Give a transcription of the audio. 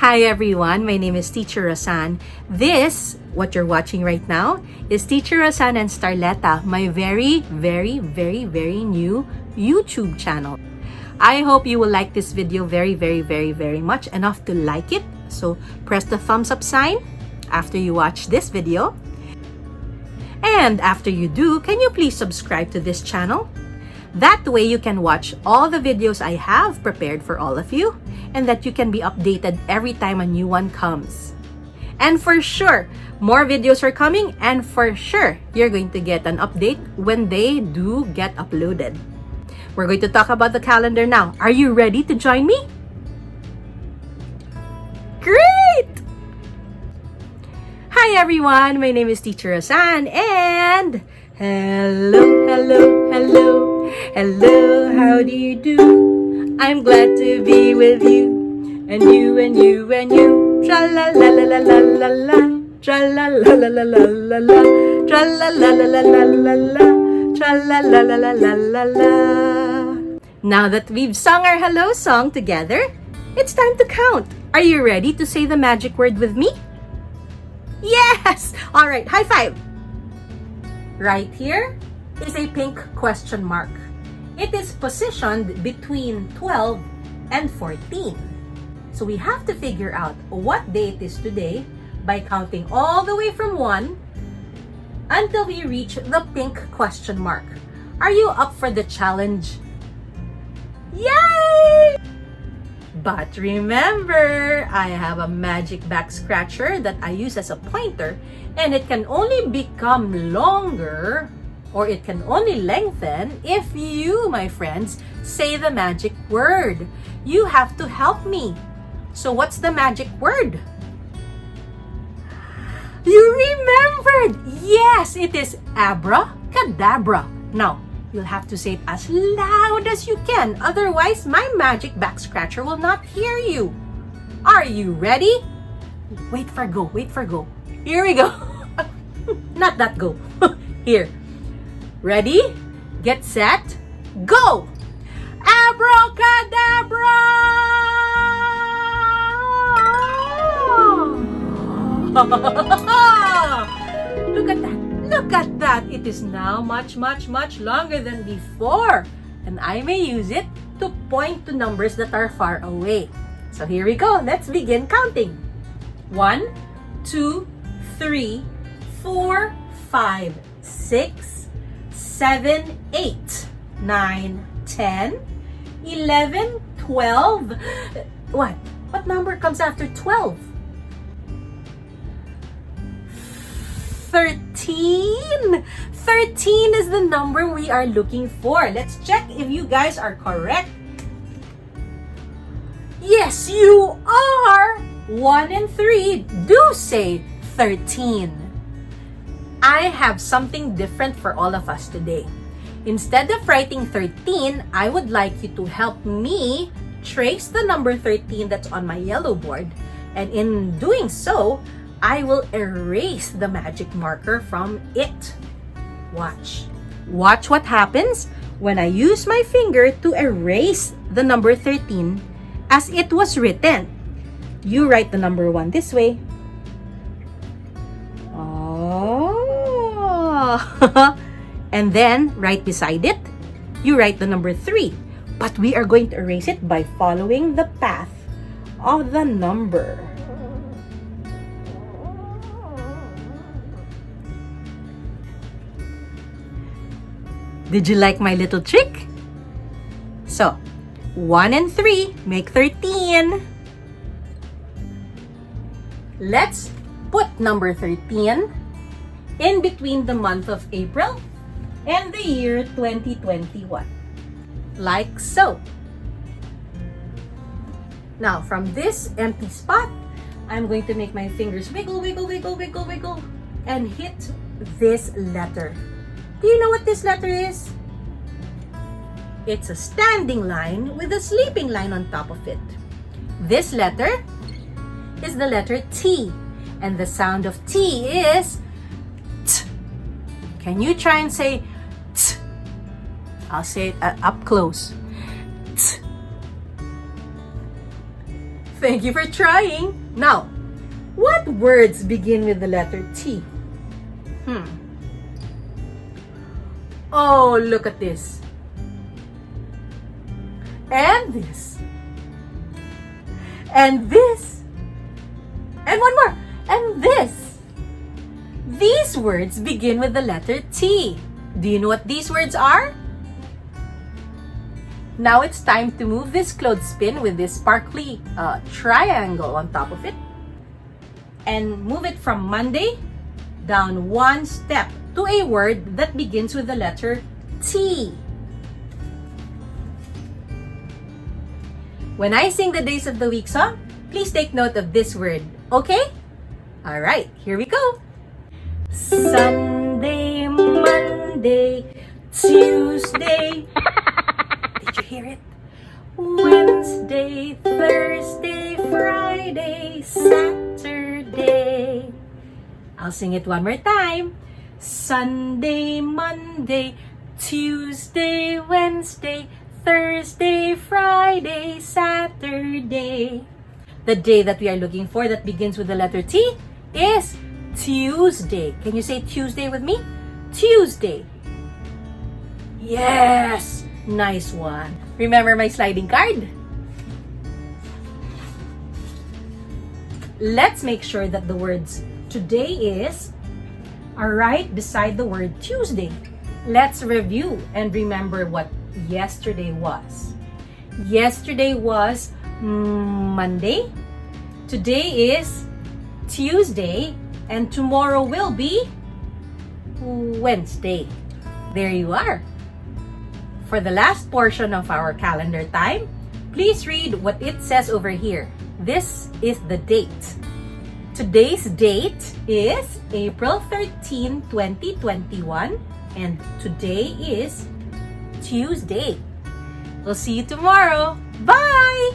Hi everyone, my name is Teacher Rosanne. This, what you're watching right now, is Teacher Rosanne and Starlettah, my very new YouTube channel. I hope you will like this video very much, enough to like it. So press the thumbs up sign after you watch this video. And after you do, can you please subscribe to this channel? That way you can watch all the videos I have prepared for all of you, and that you can be updated every time a new one comes. And for sure, more videos are coming, and for sure, you're going to get an update when they do get uploaded. We're going to talk about the calendar now. Are you ready to join me? Great! Hi everyone, my name is Teacher Rosanne, and hello, how do you do? I'm glad to be with you, and you, tra-la-la-la-la-la-la-la, tra-la-la-la-la-la-la-la, tra-la-la-la-la-la-la-la, tra-la-la-la-la-la-la-la. Now that we've sung our hello song together, it's time to count. Are you ready to say the magic word with me? Yes! All right, high five. Right here is a pink question mark. It is positioned between 12 and 14. So we have to figure out what day it is today by counting all the way from 1 until we reach the pink question mark. Are you up for the challenge? Yay! But remember, I have a magic back scratcher that I use as a pointer, and it can only become longer, or it can only lengthen if you, my friends, say the magic word. You have to help me. So what's the magic word? You remembered! Yes, it is abracadabra. Now, you'll have to say it as loud as you can. Otherwise, my magic back scratcher will not hear you. Are you ready? Wait for go. Here we go. Not that go. Here. Ready? Get set. Go! Abracadabra! Look at that. Look at that! It is now much longer than before. And I may use it to point to numbers that are far away. So here we go. Let's begin counting. 1, 2, 3, 4, 5, 6, 7, 8, 9, 10, 11, 12. What? What number comes after 12? 13! 13 is the number we are looking for. Let's check if you guys are correct. Yes, you are! 1 and 3 do say 13. I have something different for all of us today. Instead of writing 13, I would like you to help me trace the number 13 that's on my yellow board. And in doing so, I will erase the magic marker from it. Watch. Watch what happens when I use my finger to erase the number 13 as it was written. You write the number 1 this way. Oh. And then, right beside it, you write the number 3. But we are going to erase it by following the path of the number. Did you like my little trick? So, 1 and 3 make 13. Let's put number 13 in between the month of April and the year 2021. Like so. Now, from this empty spot, I'm going to make my fingers wiggle, and hit this letter. Do you know what this letter is? It's a standing line with a sleeping line on top of it. This letter is the letter T, and the sound of T is T. Can you try and say T? I'll say it up close. T. Thank you for trying. Now, what words begin with the letter T? Oh, look at this. And this. And this. And one more. And this. These words begin with the letter T. Do you know what these words are? Now it's time to move this clothespin with this sparkly triangle on top of it. And move it from Monday down one step to a word that begins with the letter T. When I sing the Days of the Week song, please take note of this word, okay? Alright, here we go. Sunday, Monday, Tuesday. Did you hear it? Wednesday, Thursday, Friday, Saturday. I'll sing it one more time. Sunday, Monday, Tuesday, Wednesday, Thursday, Friday, Saturday. The day that we are looking for that begins with the letter T is Tuesday. Can you say Tuesday with me? Tuesday. Yes! Nice one. Remember my sliding card? Let's make sure that the words today is are right beside the word Tuesday. Let's review and remember what yesterday was. Yesterday was Monday. Today is Tuesday. And tomorrow will be Wednesday. There you are. For the last portion of our calendar time, please read what it says over here. This is the date. Today's date is April 13, 2021, and today is Tuesday. We'll see you tomorrow. Bye!